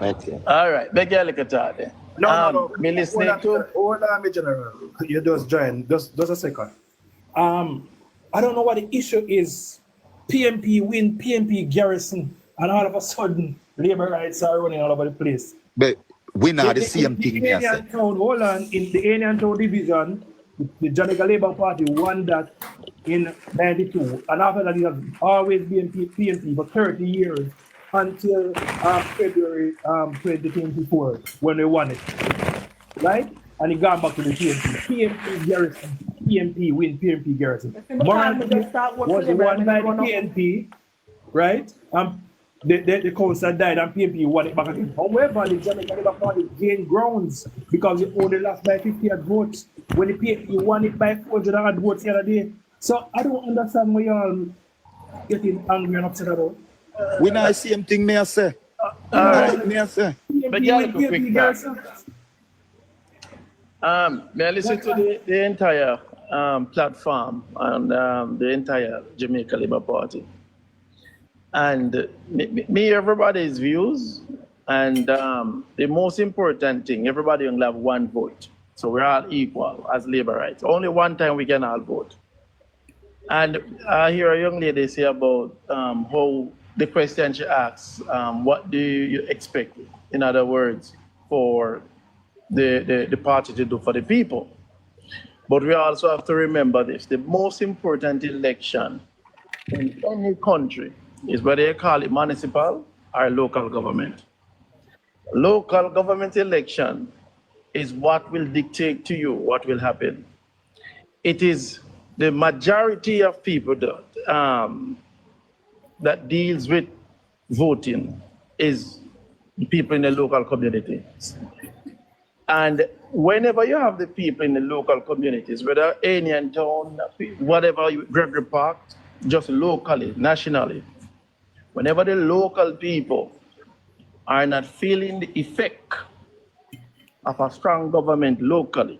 Okay. All right, beg you look at that then. No. Me listening to. Hold on, me general. You just join. Just a second. Um, I don't know what the issue is. PMP win, PMP garrison, and all of a sudden, labor rights are running all over the place. But we The, know the the, same the thing, me I say. Alien Town, hold on, in the Alien Town division, the Jamaica Labour Party won that in 92. And after that, it has always been PMP for 30 years until February 2024 when they won it. Right? And it got back to the PMP. PMP garrison, PMP win, PMP garrison. Morantini was won by the PNP, right? The council died and PMP won it back again. However, the Jamaica Labour Party gained grounds because it only lost by 50 votes when the PMP won it by 400 votes the other day. So I don't understand why y'all getting angry and upset about. We know the same thing, me I say. Me I say. But yeah, look quick may I listen to the entire platform and the entire Jamaica Labour Party. And me everybody's views, and the most important thing, everybody will have one vote. So we're all equal as labor rights. Only one time we can all vote. And I hear a young lady say about how the question she asks, what do you expect, in other words, for the party to do for the people? But we also have to remember this, the most important election in any country is whether you call it municipal or local government. Local government election is what will dictate to you what will happen. It is the majority of people that deals with voting is the people in the local communities. And whenever you have the people in the local communities, whether Alien Town, whatever, Gregory Park, just locally, nationally, whenever the local people are not feeling the effect of a strong government locally,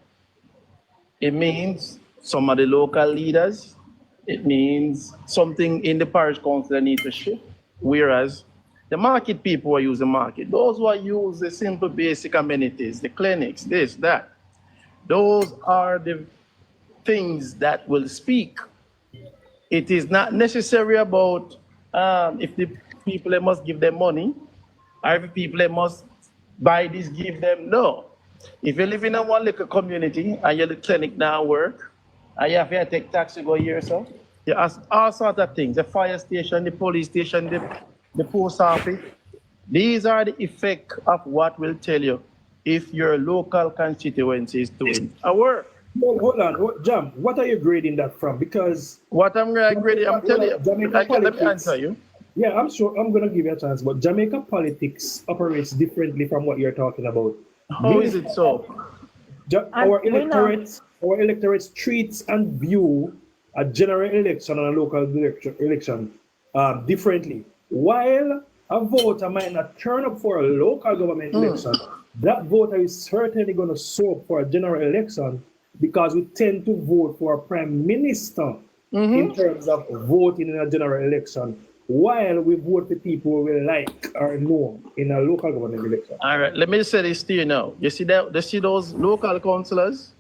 it means some of the local leaders, it means something in the parish council that needs to shift. Whereas the market people who use the market, those who use the simple basic amenities, the clinics, this, that, those are the things that will speak. It is not necessary about if the people they must give them money, or if the people they must buy this, give them. No. If you live in a one little community and your clinic now work, and you have to take taxi go here, so you ask all sorts of things, the fire station, the police station, the post office. These are the effect of what will tell you if your local constituency is doing a work. Well, hold on, Jam, what are you grading that from? Because what I'm grading, I'm telling you, let me answer you. Yeah, I'm sure I'm going to give you a chance, but Jamaica politics operates differently from what you're talking about. How is it so? Our electorate treats and view a general election and a local election differently. While a voter might not turn up for a local government election, that voter is certainly going to show up for a general election because we tend to vote for a prime minister in terms of voting in a general election, while we vote for people we like or know in a local government election. All right, let me say this to you now. You see those local councillors?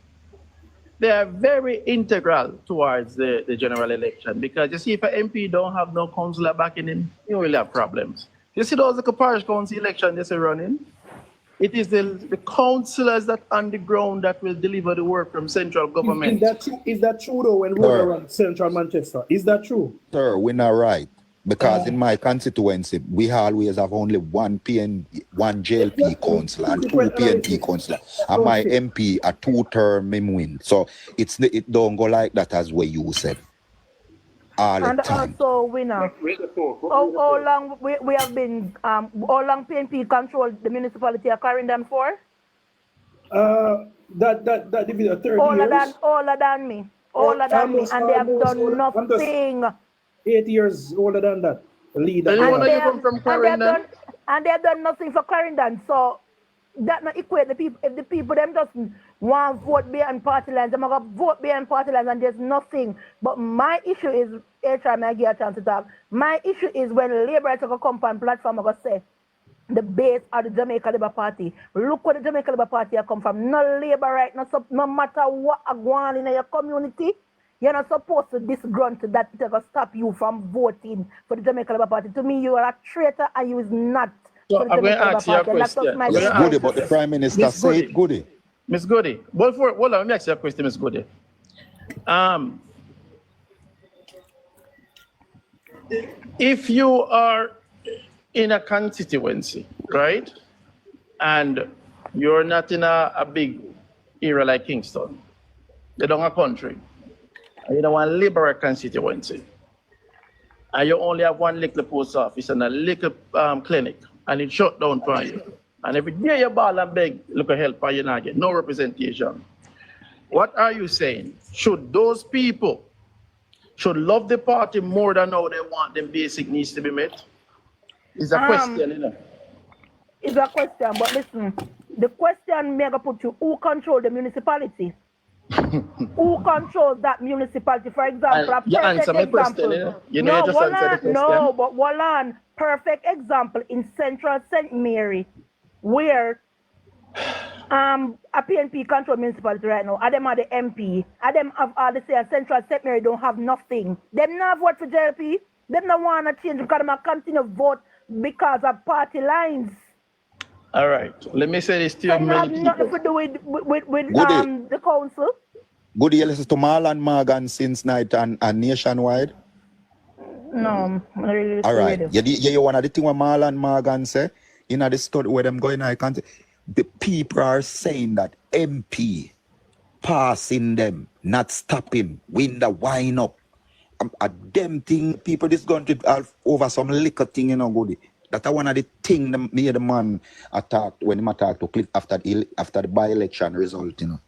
They are very integral towards the general election, because you see, if an MP don't have no councillor backing him, you will have problems. You see those like parish council election they're running? It is the councillors that on the ground that will deliver the work from central government. Is that true though, when we run central Manchester? Is that true? Sir, we're not right. Because in my constituency, we always have only one JLP councillor and two PNP councillor. And my MP a two-term win. So it don't go like that as what you said. All the time. And also, winner, how long we have been, how long PNP control the municipality of Clarendon for? That division 30 years. Older than me. Older than me. And they have done nothing. 8 years older than that. Leader. And they have done nothing for Clarendon. So that not equate the people. If the people them just want vote behind party lines, they're gonna vote behind party lines and there's nothing. But my issue is, HR may give a chance to talk. My issue is when Labour take a come on platform, I'm gonna say, the base of the Jamaica Labour Party. Look where the Jamaica Labour Party have come from. No labor right now, so no matter what are going on in your community, you're not supposed to disgrunt that it will stop you from voting for the Jamaica Labour Party. To me, you are a traitor and you is not So for the I'm going Jamaica to Labour ask you a Party. And that's question. just my I'm gonna Yes, ask Goody, you- but the Prime Minister Miss say it, Goody. Miss Goody, hold on, let me ask you a question, Miss Goody. If you are in a constituency, right, and you're not in a big area like Kingston, you don't have a country, and you don't want a liberal constituency, and you only have one little post office and a little clinic, and it shut down for you, and every day you ball and beg, look at help, and you not get no representation. What are you saying? Should those people should love the party more than how they want them basic needs to be met? It's a question, you know. It's a question, but listen, the question me gonna put you, who control the municipality? Who controls that municipality? For example, a You perfect answer my question, example. you know? You know, you just answer the question. No, but Wallan, perfect example in Central St. Mary, where a PNP control municipality right now. Them are the MP. Them have all the say Central St. Mary don't have nothing. Them not vote for JLP. Them not want to change because them continue vote because of party lines. All right. Let me say this to you, Them have many nothing people. to do with Goody. the council. Goody, you listen to Marlon Morgan since night and nationwide. No, I really All right. radio. You one of the thing what Marlon Morgan say, in the study where them going, I can't. The people are saying that MP passing them, not stopping, win the wine up. A damn thing, people this going to over some liquor thing, you know, Goody. That one of the thing me the man attacked when him attacked to Cliff after the by-election result, you know.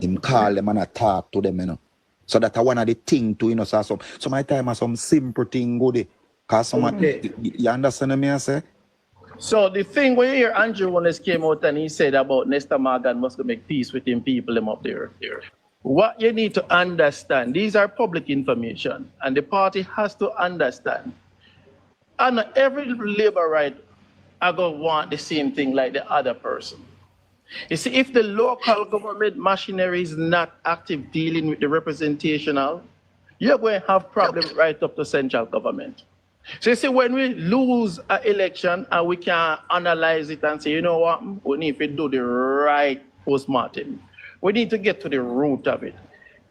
Him call them and attack to them, you know. So that one of the thing to, you know, so my time has some simple thing, Goody. Cause some you understand me I say? So the thing where you hear Andrew Wallace came out and he said about Nestor Morgan must go make peace with him people them up there. What you need to understand, these are public information, and the party has to understand. And every labor right are going to want the same thing like the other person. You see, if the local government machinery is not active dealing with the representational, you're going to have problems right up to central government. So you see, when we lose an election and we can analyze it and say, you know what, we need to do the right postmortem. We need to get to the root of it.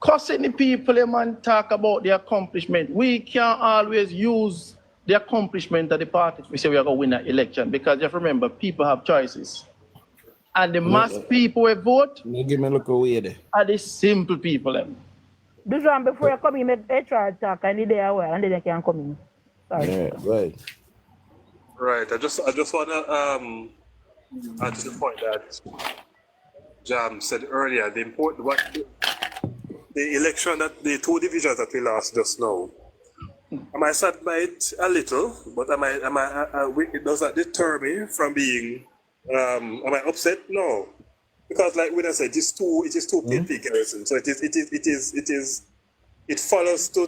Cussing the people and talk about the accomplishment. We can't always use the accomplishment of the parties. We say we are going to win an election because you have to remember, people have choices. And the mass people who vote Give me a look away there. are the simple people. Them. This one before you come in, make HR talk and they are well, and then they can come in. Sorry. Yeah, right. Right. I just want to add to the point that Jam said earlier. The important the election that the two divisions that we lost just now. I might sad by it a little, but it does not deter me from being. Am I upset? No, because like when I said, it is two PNP garrison, so it follows to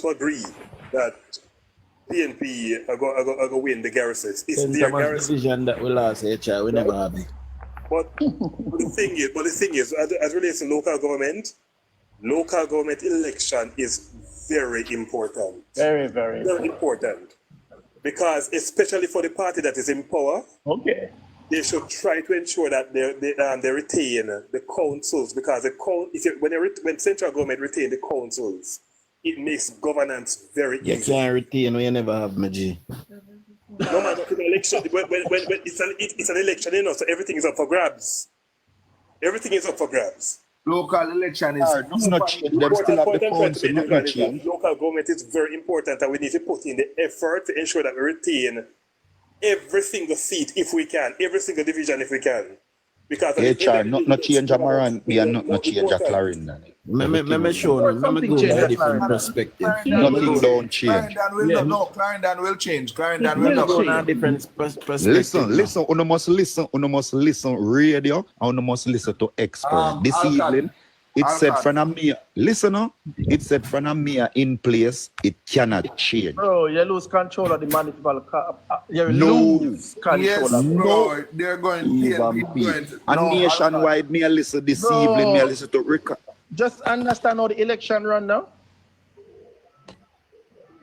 agree that PNP are going to win the garrisons. It's In their terms of garrison. division that we lost, HR, we never have it. But the thing is, as relates to local government election is very important. Very, very. Very important. Because especially for the party that is in power, Okay. they should try to ensure that they retain the councils, because when central government retain the councils, it makes governance very You easy. can't retain when you never have my G. No matter the election, when it's an election, you know, so everything is up for grabs. Everything is up for grabs. Local election is Not change. Them still have the council, not change. Local government is very important, and we need to put in the effort to ensure that we retain every single seat if we can, every single division if we can. Because HR, not change a Maran, we are not change a Clarendon. Me show you, me go change with a that different Clarendon. perspective. Nothing don't change. Clarendon will change. Clarendon Me will go not. with a different perspective. Listen, you must listen radio, and you must listen to expert. This evening, It said Alcott. from a mayor. Listen, no. It said from a mayor in place, it cannot change. Bro, you lose control of the municipal. You No. lose control Yes, of it. bro. They're going Even PNP P. going to And no, nationwide, me a listen this Bro. evening, me a listen to Rick. Just understand how the election run now.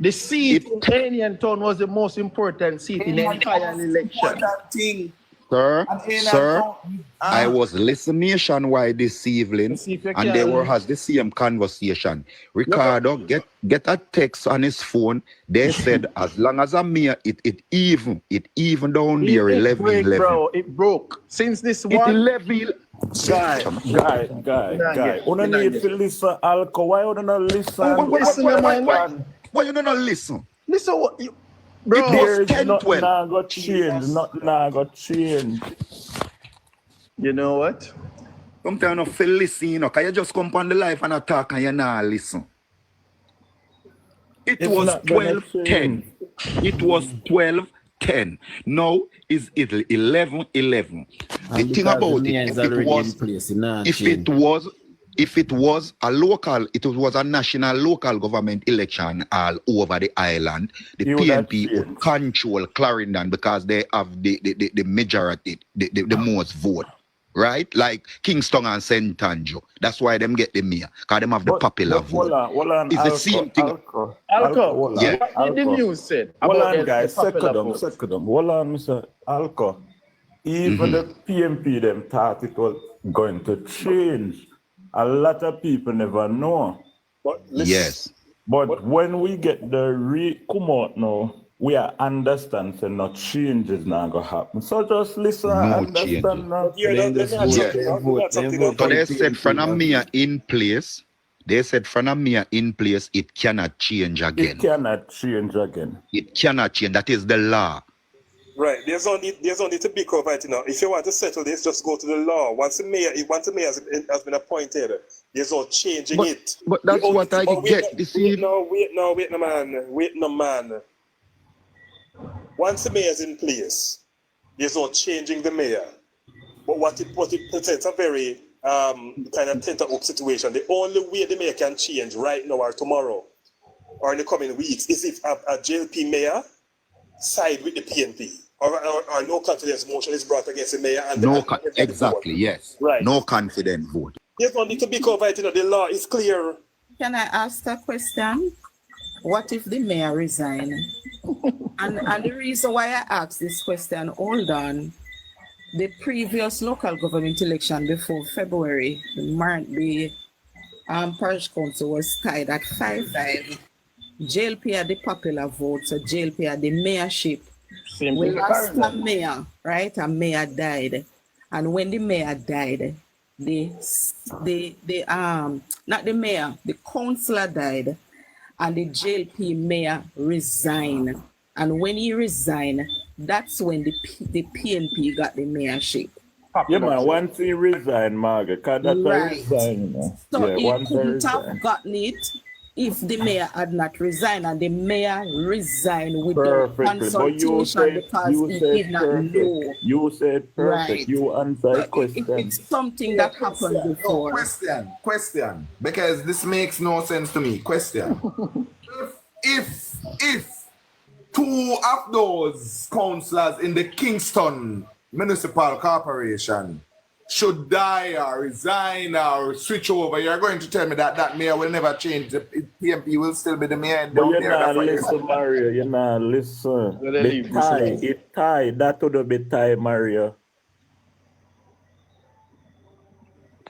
The seat in Anian Town was the most important seat in the entire election. That thing. Sir, And sir, I was listening nationwide this evening, See if you and they can- were has the same conversation. Ricardo get a text on his phone. They said as long as a mayor, it even down there It 11 break, 11. bro. It broke. Since this It one, 11. Guy. Yeah. Una Yeah. need to listen, Alco. Why una not listen? Why you don't listen? listen what you, bro. It There is 10, nothing 12. now got change. Nothing now got change. You know what? Sometimes you don't feel listen, you know, cause you just come on the life and attack and you not listen. It It's was not gonna 12-10. It was 12-10. Now is it 11-11. The And thing because about the mayor it, is if it already was in place, it not if change. it was a local, it was a national local government election all over the island, the You would have PNP would changed. control Clarendon because they have the majority, the most vote. Right? Like Kingston and St. Andrew. That's why them get the mayor. Because them have the popular vote. Hold on, It's the same thing. Alco, Yeah. what did the news said Hold about on, guys. the popular vote? Second. Hold on, Mr. Alco. Even the PMP them thought it was going to change. A lot of people never know. But listen, Yes. But when we get the come out now, we are understand so no change is not gonna happen. So just listen, No change. understand now. yeah, Then let just me ask vote, you then something. vote, That's then something vote. So that- they said from a mayor in place, in place, it cannot change It again. cannot change again. It cannot change. That is the law. Right, there's only to be covered, you know. If you want to settle this, just go to the law. Once the mayor has been appointed, there's no changing it. But that's The only- what I but get this evening. wait no man. Once the mayor is in place, there's no changing the mayor. But what it presents a very kind of tender-up situation. The only way the mayor can change right now or tomorrow or in the coming weeks is if a JLP mayor side with the PNP or no confidence motion is brought against the mayor. And Exactly, yes. Right. No confident vote. There's no need to be covered, you know, the law is clear. Can I ask a question? What if the mayor resign? and the reason why I ask this question, hold on, the previous local government election before February, the parish council was tied at 5-5. JLP had the popular vote, so JLP had the mayorship. Same We thing with lost a Clarendon. mayor, right? A mayor died. And when the mayor died, not the mayor, the councillor died, and the JLP mayor resigned. And when he resigned, that's when the PNP got the mayorship. Yeah, man, once he resigned, Margaret, because that's Right. resign. So Yeah, he once he couldn't resigned. have gotten it if the mayor had not resigned, and the mayor resigned with Perfect. the But you consultation said, because he did not perfect. know. You said perfect. Right. You answered It- question. it's something that happened before. Question. Because this makes no sense to me. Question. if two of those councillors in the Kingston Municipal Corporation should die or resign or switch over, you're going to tell me that mayor will never change. The PMP will still be the mayor But down you're there. not That's what you're listen, saying. Mario. You're not listen. Well, they The leave tie, this it tie. That would be tie, Mario.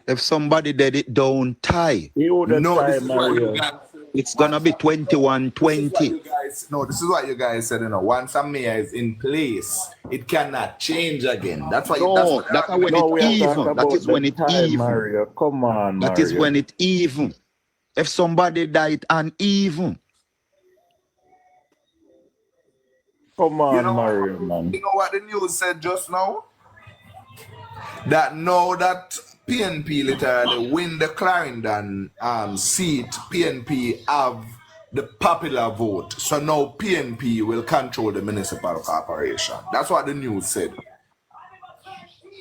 If somebody did it down tie, He would have No, tie, this is what Mario. you guys it's gonna be 21-20. No, this is what you guys said, you know. Once a mayor is in place, it cannot change again. That's why No, that's when No, we it are even. talking That about is when the it tie, even. Mario. Come on, Mario. That is when it even. If somebody died uneven, Come on, You know- Mario, man. You know what the news said just now? That now that PNP literally win the Clarendon seat, PNP have the popular vote. So now PNP will control the municipal corporation. That's what the news said.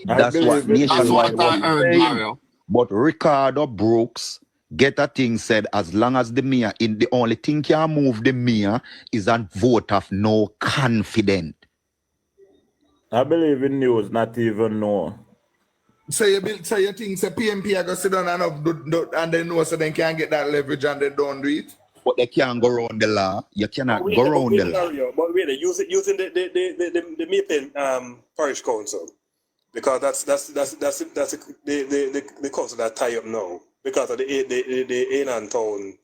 that's what believe it. nationwide That's what I was heard, saying. Mario. But Ricardo Brooks get a thing said as long as the mayor, in the only thing can move the mayor is a vote of no confidence. I believe in news, not even know. So you think say PNP are gonna sit down and they know so they can't get that leverage and they don't do it? But they can't go around the law. You cannot go around the law. But wait, using the Maple Parish Council, because that's the council that tie up now because of the Anan Town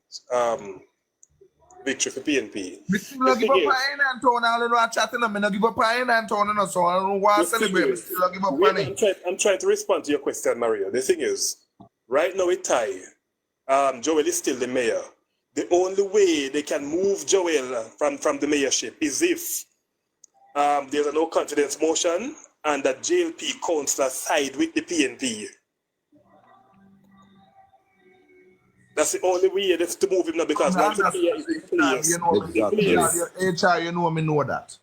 victory for PNP. Me still give up on Anan Town. I don't know chatting them. I give up on Anan Town, so I don't want to celebrate. Me still give up on it. I'm trying to respond to your question, Mario. The thing is, right now it tie. Joel is still the mayor. The only way they can move Joel from the mayorship is if there's a no confidence motion and that JLP councillor side with the PNP. That's the only way that's to move him now because once the mayor is in place. You know me know that.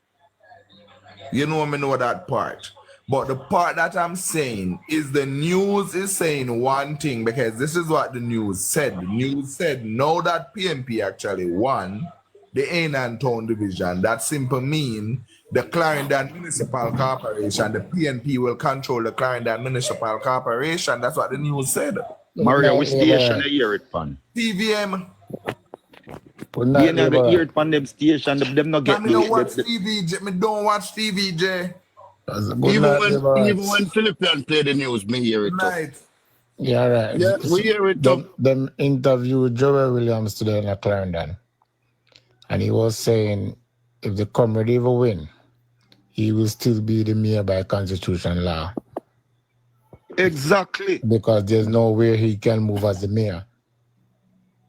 You know me know that part. But the part that I'm saying is the news is saying one thing because this is what the news said. The news said now that PNP actually won the Anan Town division, that simply mean the Clarendon Municipal Corporation, the PNP will control the Clarendon Municipal Corporation. That's what the news said. Mario, which station you hear it from? TVM. You never hear it from them station. Them not get me don't watch TVJ. Me don't watch TVJ. Even when Philippians play the news, me hear it. Right. Yeah, right. Yeah, we hear it. Them interviewed Joel Williams today in Clarendon. And he was saying if the comrade ever win, he will still be the mayor by constitution law. Exactly. Because there's no way he can move as the mayor.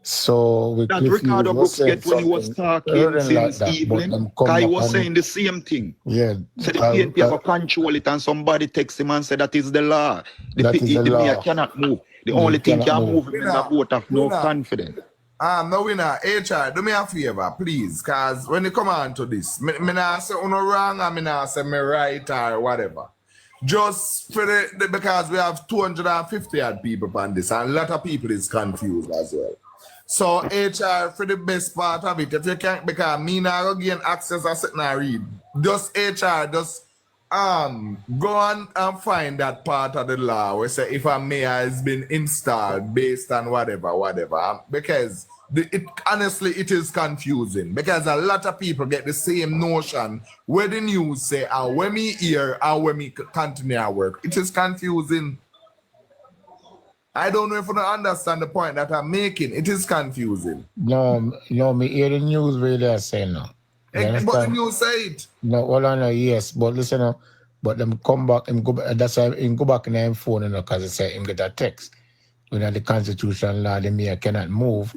So with that Ricardo Brooks get when he was talking since like evening, Kai was saying the same thing. Yeah. So the PNP have to control it and somebody text him and say that is the law. The mayor cannot move. The only thing can move him is a vote of no confidence. No winner, HR, do me a favor, please, because when you come on to this, me not say uno wrong and me not say me right or whatever. Just for the because we have 250 odd people on this, and a lot of people is confused as well. So HR for the best part of it, if you can't, because me now go gain access to something I read. Just HR, just go on and find that part of the law where say if a mayor has been installed based on whatever, because honestly it is confusing because a lot of people get the same notion where the news say and when me hear and when me continue our work. It is confusing. I don't know if you understand the point that I'm making. It is confusing. No, me hear the news really are saying now. But the news say it. No, well, I know, yes, but listen, but them come back and go. That's why him go back in him phone, because they say him get a text. When the constitution law, the mayor cannot move.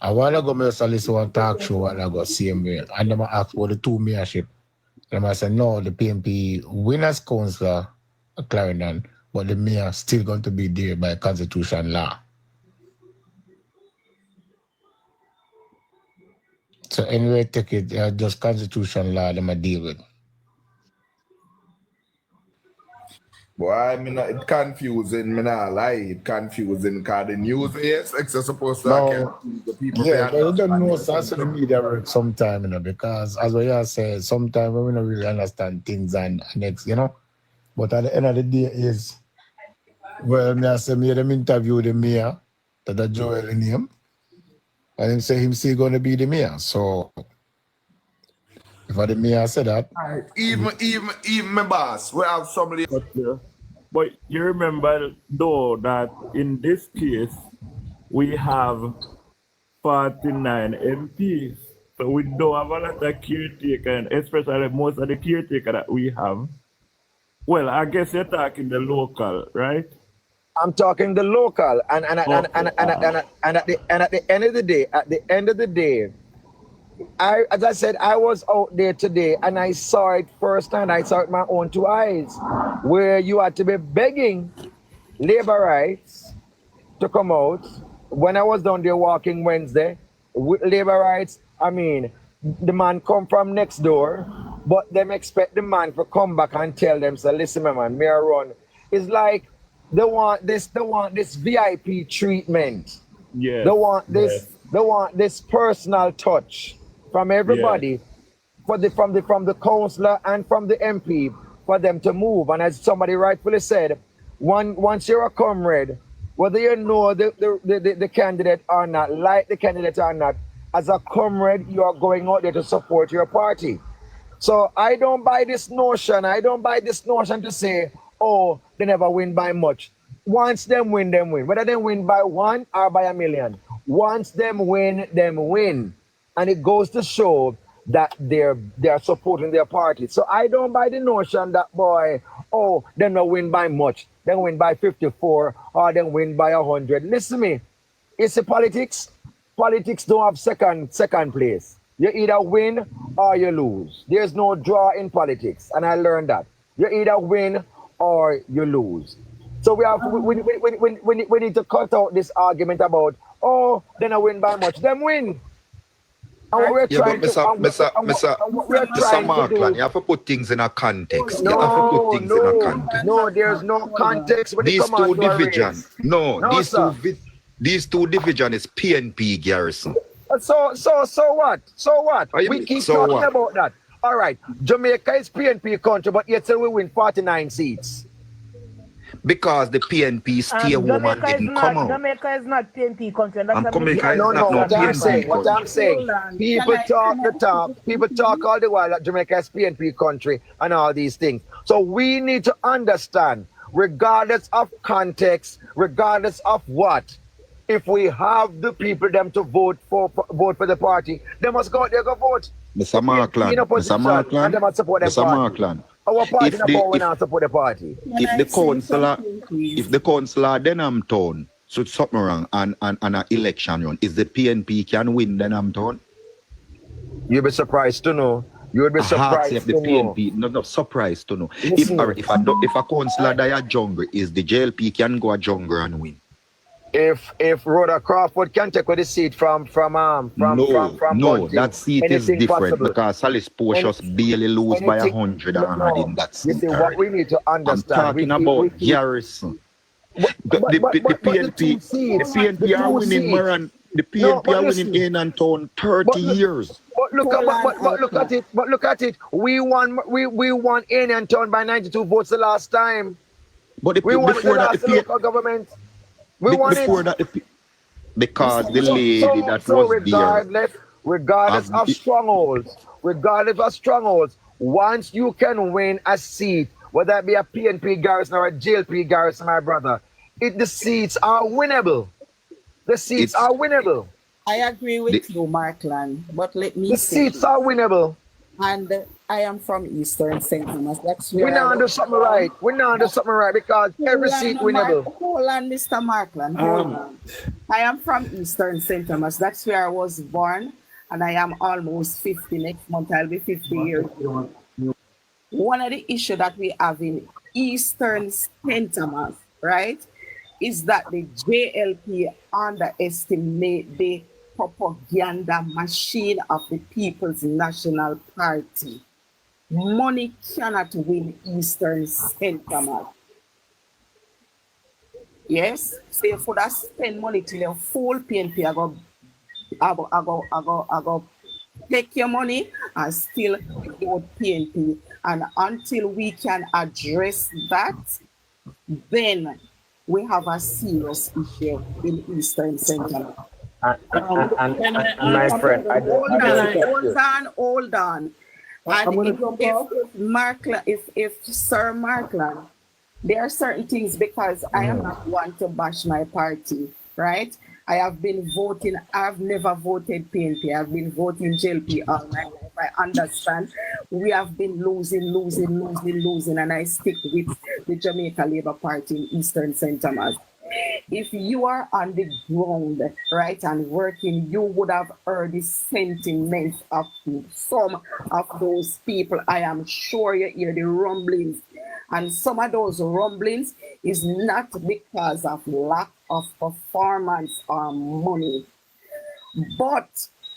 A while ago, I listen to one talk show while I got CMA, and them ask about the two mayorship. And I said, no, the PNP winners councillor Clarendon, but the mayor still going to be there by constitution law. So anyway, take it, just constitution law them I deal with. Boy, I mean, it's confusing, me not lie, it's confusing because the news is supposed to confuse the people. Yeah, but you don't know social media work sometime, because as we are saying, sometimes we don't really understand things and next, But at the end of the day is, well, I say me them interview the mayor, that Joel in him, and him say him still going to be the mayor. So if the mayor said that, even my boss, we have somebody. But you remember though that in this case we have 49 MPs, so we don't have a lot of caretaker, and especially most of the caretaker that we have. Well, I guess you're talking the local, right? I'm talking the local, and at the end of the day, as I said, I was out there today and I saw it firsthand. I saw it with my own two eyes, where you had to be begging labor rights to come out. When I was down there walking Wednesday, with labor rights, I mean, the man come from next door, but them expect the man to come back and tell them, so listen, my man, me a run. It's like They want this VIP treatment. Yes. They want this. Yes. They want this personal touch from everybody, from the councillor and from the MP, for them to move. And as somebody rightfully said, once you're a comrade, whether you know the candidate or not, like the candidate or not, as a comrade, you are going out there to support your party. So I don't buy this notion. I don't buy this notion to say, oh, they never win by much. Once them win, them win. Whether they win by 1 or by 1,000,000. Once them win, them win. And it goes to show that they're supporting their party. So I don't buy the notion that, boy, oh, they don't win by much. They win by 54 or they win by 100. Listen to me. It's a politics. Politics don't have second place. You either win or you lose. There's no draw in politics, and I learned that. You either win or you lose. So we need to cut out this argument about, oh, then I win by much. Them win. And what we're trying to Mr. Markland, you have to put things in a context. You have to put things in a context. No, there's no context when These it comes two to a divisions. race. No, No, sir. these two divisions is PNP garrison. So what? So what? What you We mean, keep so talking what? about that. All right. Jamaica is PNP country, but yet still we win 49 seats. Because the PNP stay home and Jamaica is didn't come not. out. Jamaica is not PNP country. And that's And a Jamaica is No, not no what I'm PNP saying, what I'm country. saying. People talk the talk. People talk all the while that Jamaica is PNP country and all these things. So we need to understand, regardless of context, regardless of what, if we have the people them to vote for the party, they must go out there go vote. Mr. Markland, In opposition, Mr. Markland, and they must support their Mr. party. Markland. Our party If not the- going if- out support the party. If the councillor Denham Town should something wrong and an election run, is the PNP can win Denham Town? You'll be surprised to know. You would be surprised if the to know. PNP, not surprised to know. Listen. If a councillor die at Jungle, is the JLP can go at Jungle and win? If Rhoda Crawford can take away the seat from No, Bunting, that seat is anything different possible. because Salis Portius barely lose by Anything- 100 no, and no. in that You seat. see, what we need to I'm understand. talking about Garrison. The PNP are winning Maran. The PNP are winning in and town 30 years. But look at it. We won Indian Town by 92 votes the last time. But We won before the that, last the local government. We won before it. that, because the lady that was there. Regardless of strongholds, once you can win a seat, whether it be a PNP garrison or a JLP garrison, my brother, the seats are winnable. The seats are winnable. I agree with you, Markland, but let me The say, seats are winnable. and I am from Eastern St. Thomas. That's where We're not do something right. We're not do something right because every seat winnable. Hold on, Mr. Markland. Hold on. I am from Eastern St. Thomas. That's where I was born, and I am almost 50. Next month, I'll be 50 years old. One of the issues that we have in Eastern St. Thomas, right, is that the JLP underestimate the propaganda machine of the People's National Party. Money cannot win Eastern St. Thomas. Yes, so you could have spend money till you're full PNP. I go take your money and still vote PNP. And until we can address that, then we have a serious issue in Eastern St. Thomas. My friend, Hold on. And if Sir Markland, there are certain things, because I am not one to bash my party, right? I have been voting, I've never voted PNP, I've been voting JLP all my life. I understand we have been losing, and I stick with the Jamaica Labour Party in Eastern St. Thomas. If you are on the ground, right, and working, you would have heard the sentiments of some of those people. I am sure you hear the rumblings. And some of those rumblings is not because of lack of performance or money, but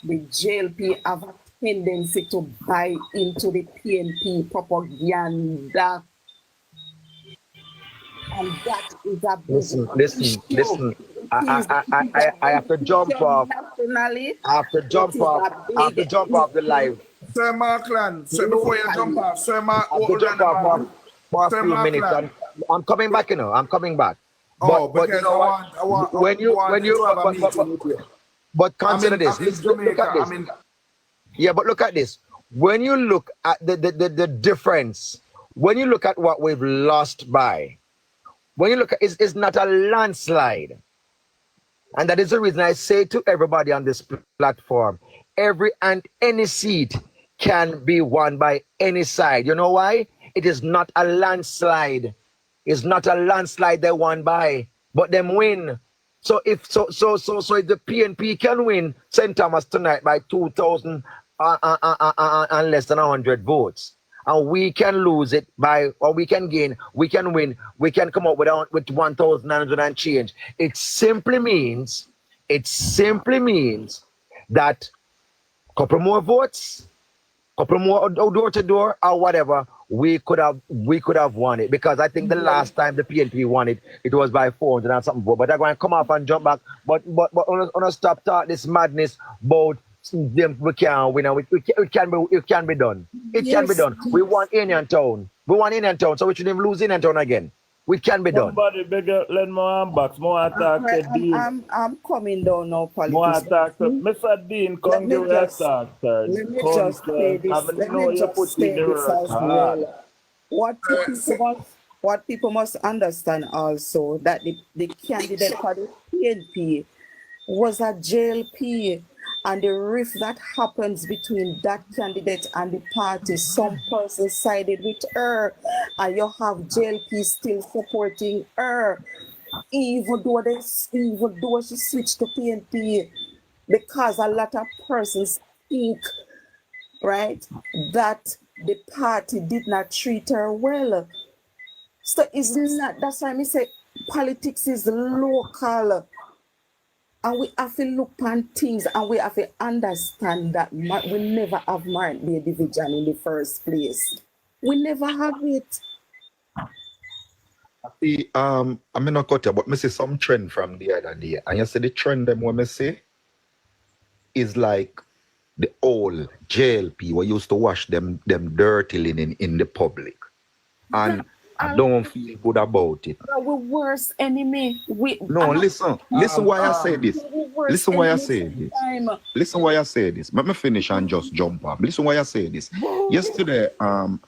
the JLP have a tendency to buy into the PNP propaganda. And that is a big Listen. I have to jump off. nationally. I have to jump off. I have to jump off the live. Sir Markland, sir, before you jump off, Sir Mark, I have to hold jump on off a moment. for a Sir few minutes. Markland. I'm coming back, you know. I'm coming back. Oh, But because you know what? I want When you to have a meeting with you. but consider I'm this. in Look at Jamaica. this. Yeah, but look at this. When you look at the difference, when you look at what we've lost by, when you look at it's not a landslide. And that is the reason I say to everybody on this platform, every and any seat can be won by any side. You know why? It is not a landslide. It's not a landslide they won by, but them win. So if if the PNP can win St. Thomas tonight by 2,000 and less than 100 votes, and we can lose it by, or we can gain, we can win, we can come up with 1,900 and change. It simply means that couple more votes, couple more door to door or whatever, we could have won it, because I think the last time the PNP won it, it was by 400 and something vote. But I'm going to come off and jump back. But on stop talk this madness about them we can't win, and it can be done. It can be done. We won Indian Town. So we shouldn't lose Indian Town again. It can be done. Somebody bigger let more back. More attack to Dean. I'm coming down now, politics. More attack to Mr. Dean, come give us attack, sir. Let me just say this. Let me just say this as well. What people must understand also, that the candidate for the PNP was a JLP, and the rift that happens between that candidate and the party, some person sided with her, and you have JLP still supporting her, even though she switched to PNP, because a lot of persons think, right, that the party did not treat her well. So it's not, that's why I say politics is local. And we have to look on things, and we have to understand that we never have marked the division in the first place. We never have it. See, I mean not cut you, but I see some trend from the other day. And you see the trend them what I say is like the old JLP we used to wash them dirty linen in the public. And I don't feel good about it. We're worst enemy. Listen why I say this. Listen why I say this. Listen why I say this. Let me finish and just jump up. Listen why I say this. Yesterday, the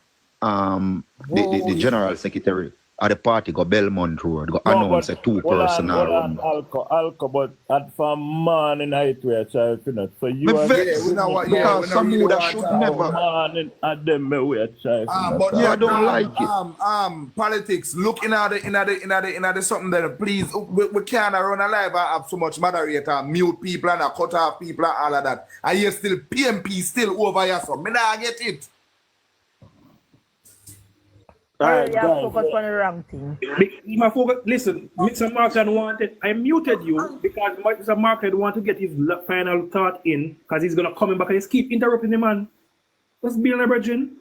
general secretary at the party go Belmont Road, go announce a two-person alcohol, but at for man in height we are trying to finish. So you are because some would should never man at them we are trying. But I don't like it. Politics. Look in the something that please we can't run a live and have so much moderator, mute people and cut off people and all of that. And you still PMP still over here, so me not get it. Right, focus on the wrong thing. Listen, Mr. Markland wanted, I muted you because Mr. Markland want to get his final thought in, because he's gonna come back and just keep interrupting the man. Let's be on a virgin.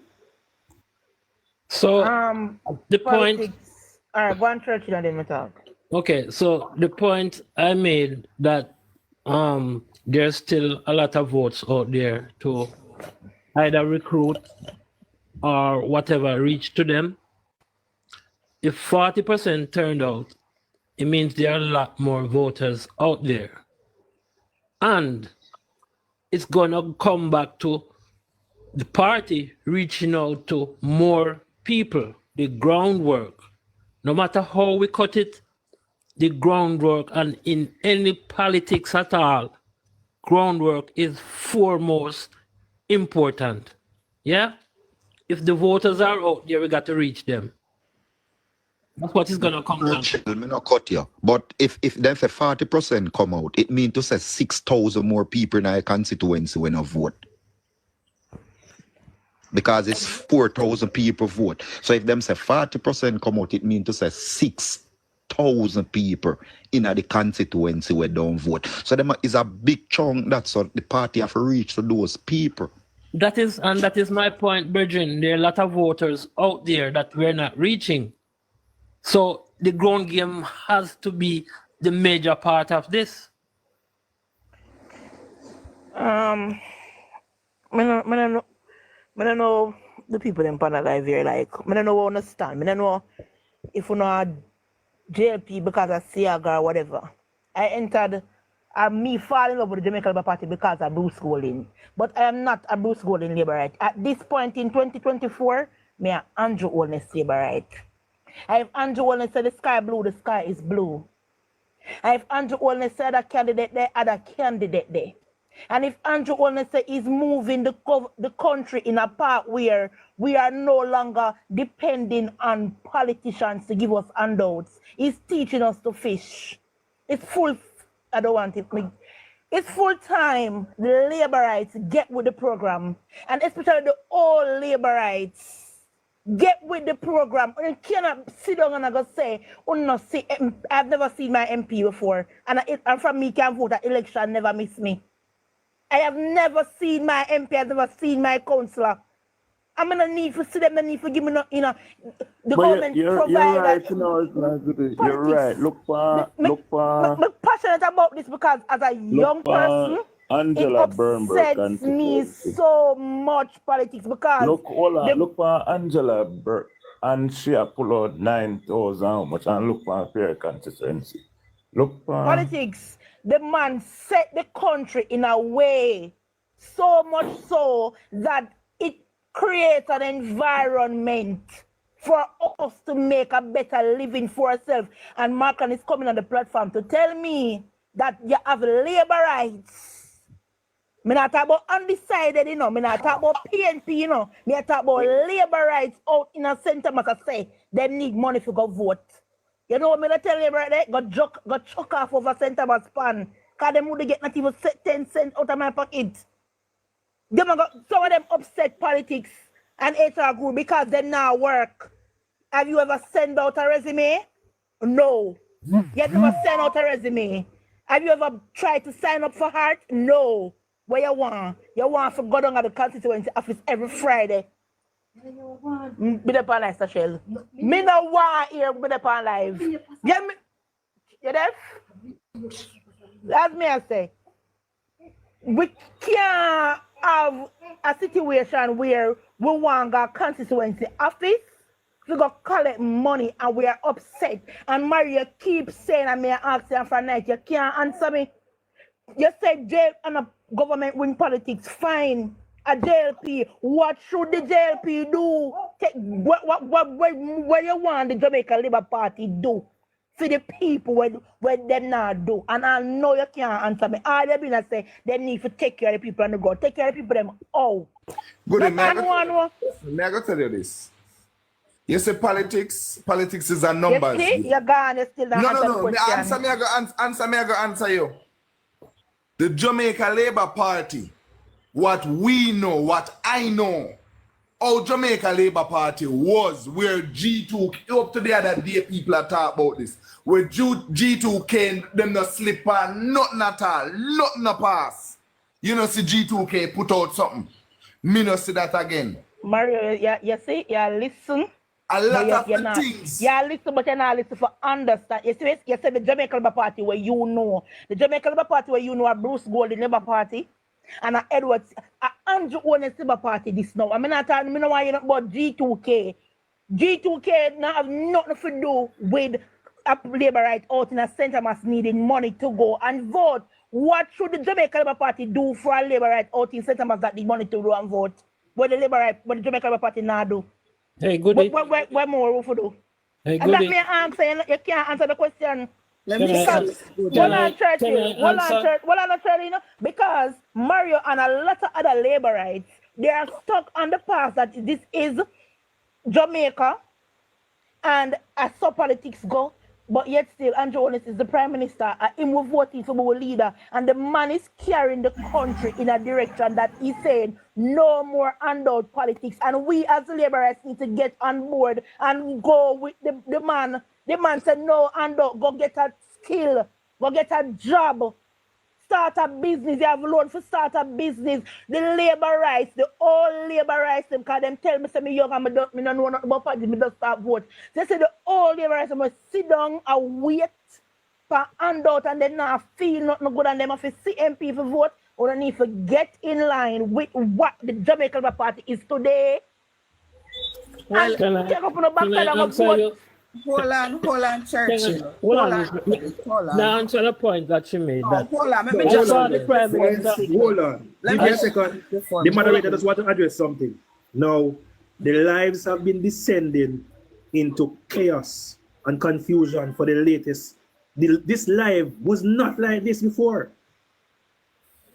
So the point. All right, go on, Churchill, and then we talk. Okay, so the point I made that there's still a lot of votes out there to either recruit or whatever reach to them. If 40% turned out, it means there are a lot more voters out there. And it's gonna come back to the party reaching out to more people, the groundwork. No matter how we cut it, the groundwork, and in any politics at all, groundwork is foremost important. Yeah? If the voters are out there, we got to reach them. That's what is gonna come down. Me not cut you. But if then say 40% come out, it means to say 6,000 more people in a constituency when I vote. Because it's 4,000 people vote. So if them say 40% come out, it means to say 6,000 people in the constituency where don't vote. So them is a big chunk that's what the party have to reach to those people. That is my point, Bridget. There are a lot of voters out there that we're not reaching. So the ground game has to be the major part of this. I don't know the people in Panama here, like, I don't know what understand. I don't know if you know JLP because of Siaga or whatever. I entered, me fall in love with the Jamaica Labour Party because of Bruce Golding. But I am not a Bruce Golding Labourite. At this point in 2024, me are Andrew Holness Labourite. If Andrew Holness said the sky blue, the sky is blue. And if Andrew Holness said a candidate there, other candidate there. And if Andrew Holness said he's moving the country in a part where we are no longer depending on politicians to give us handouts, he's teaching us to fish. It's full, I don't want it. It's full time. The Labourites get with the program. And especially the old Labourites get with the program. You cannot sit down and I go say, oh no, see, I've never seen my MP before. And from me can vote at election, never miss me. I have never seen my MP, I've never seen my councillor. I'm gonna need to see them, I need to give me the But government you're provide. right, you know, it's not good. You're right. I'm passionate about this because as a young person, Angela it Burnberg upsets me so much politics because look for Angela Burke, and she a pull out 9,000 how much, and look for fair consistency. Look for politics. The man set the country in a way so much so that it creates an environment for us to make a better living for ourselves. And Markan is coming on the platform to tell me that you have labor rights. Me not talk about undecided, you know. Me not talk about PNP, you know. Me not talk about labor rights out in a center, I say, they need money to go vote. You know what I tell you right there? Got chuck off over St. Thomas pan. Because them would get not even 10 cents out of my pocket. Some of them upset politics and HR group because they now work. Have you ever sent out a resume? No. You have never sent out a resume. Have you ever tried to sign up for Heart? No. What you want? You want to go down at the constituency office every Friday. Be the pan live, Sashel. Me no want here be the pan live. Yeah, me. You deaf? That's me I say. We can't have a situation where we want our constituency office to go collect money and we are upset. And Mario keeps saying, I may ask you for night, you can't answer me. You said jail and a government win politics, fine. A JLP, what should the JLP do? What you want the Jamaica Labour Party do for the people what them not do? And I know you can't answer me. All they been say they need to take care of the people and go. Take care of the people them. Oh. Good, may I go tell you this? You say politics is a numbers. You see, you're gone, you still not answer the question. Answer me, I go answer you. The Jamaica Labour Party, what we know, what I know, how Jamaica Labour Party was, where G2, up to the other day people are talking about this, where G2 came, them not slip on, nothing at all, nothing a pass. You know, see G2K put out something. Me not see that again. Mario, you see, you listen. A lot of the things. Yeah, listen, but you're not listen for understand. You see the Jamaica Labour Party where you know. The Jamaica Labour Party where you know a Bruce Golding Labour Party. And a Edwards, a Andrew Holness Labour Party this now. I mean, I don't know why you're not about G2K. G2K now have nothing to do with a Labour right out in a centre mass needing money to go and vote. What should the Jamaica Labour Party do for a Labour right out in centre mass that need money to go and vote? What the Labour right, what the Jamaica Labour Party now do? Hey, Goody. What more we do? Hey, and that Goody. may answer, you can't answer the question. Let me Because Mario and a lot of other Labourites, they are stuck on the past that this is Jamaica and as so politics go, but yet still Andrew Holness is the Prime Minister and him will voting for our leader, and the man is carrying the country in a direction that he's saying no more handout politics, and we as Labourites need to get on board and go with the man. The man said no handout, go get a skill, go get a job. start a business, you have loan for start a business. The labor rights, the all labor rights, them, because them tell me, say me young and me don't know nothing about party, me just start vote. They say the all labor rights, I must sit down and wait for handout and then not feel nothing good and them have to see MP for vote, or they need to get in line with what the Jamaican Party is today. Well, and take up on the back Can side I and answer vote. you? Hold on, Churchill. Hold on. Hold on. Now answer the point that she made. No, That hold on. Let me I just saw the Prime Minister. Hold on. Let Give me me a second. before- The moderator just want to address something. Now, the lives have been descending into chaos and confusion for the latest. This live was not like this before.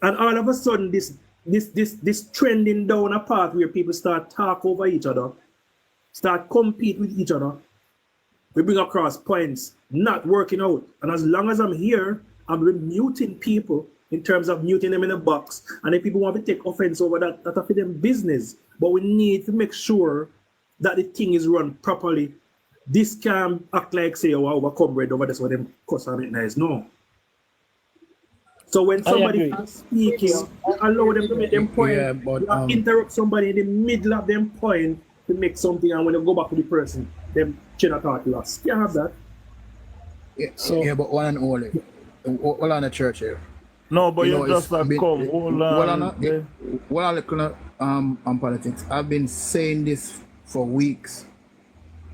And all of a sudden, this trending down a path where people start talk over each other, start compete with each other. We bring across points not working out. And as long as I'm here, I'm muting people in terms of muting them in a box. And if people want to take offense over that, that's for them business. But we need to make sure that the thing is run properly. This can act like, say, oh, our comrade over this, what them cuss on it nice. No. So when somebody is speaking, allow them to make them point. Yeah, but, You interrupt somebody in the middle of them point to make something, and when you go back to the person, them cannot talk lost. You have that. Yeah, but one and only. Hold on, the church here. No, but you know, just it's have been- come. Hold on. on politics. I've been saying this for weeks.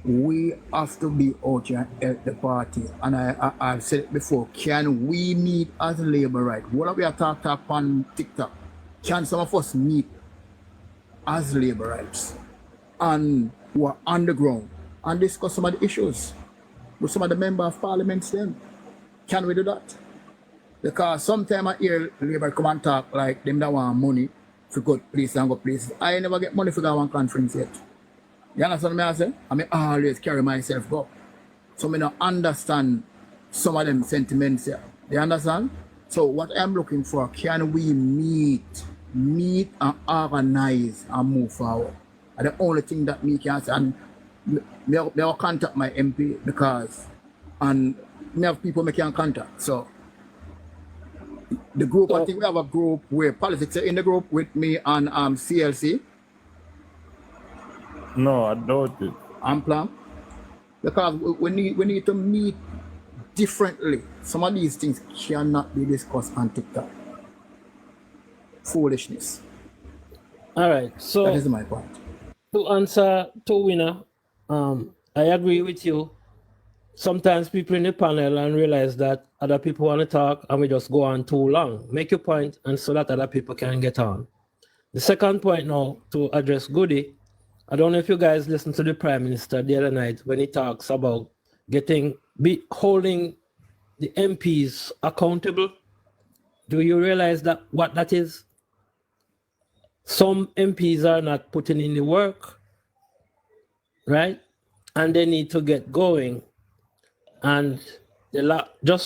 We have to be out here at the party. And I've said it before. Can we meet as a labor right? What are we talk on TikTok? Can some of us meet as labor rights? And who are on the ground and discuss some of the issues with some of the member of parliaments then? Can we do that? Because sometimes I hear labor come and talk like them that want money for good places and good places. I never get money for that one conference yet. You understand what I say? I mean, I always carry myself go. So I don't understand some of them sentiments here. You understand? So what I'm looking for, can we meet and organize and move forward? And the only thing that me can say, and me will contact my MP because, and me have people me can contact. So the group, I think we have a group where politics are in the group with me and CLC. No, I doubt it. And Plan. Because we need to meet differently. Some of these things cannot be discussed on TikTok. Foolishness. All right. So that is my point. To answer to Winner, I agree with you. Sometimes people in the panel and realize that other people want to talk and we just go on too long. Make your point and so that other people can get on. The second point now to address Goody. I don't know if you guys listened to the Prime Minister the other night when he talks about holding the MPs accountable. Do you realize that what that is? Some MPs are not putting in the work, right? And they need to get going. And just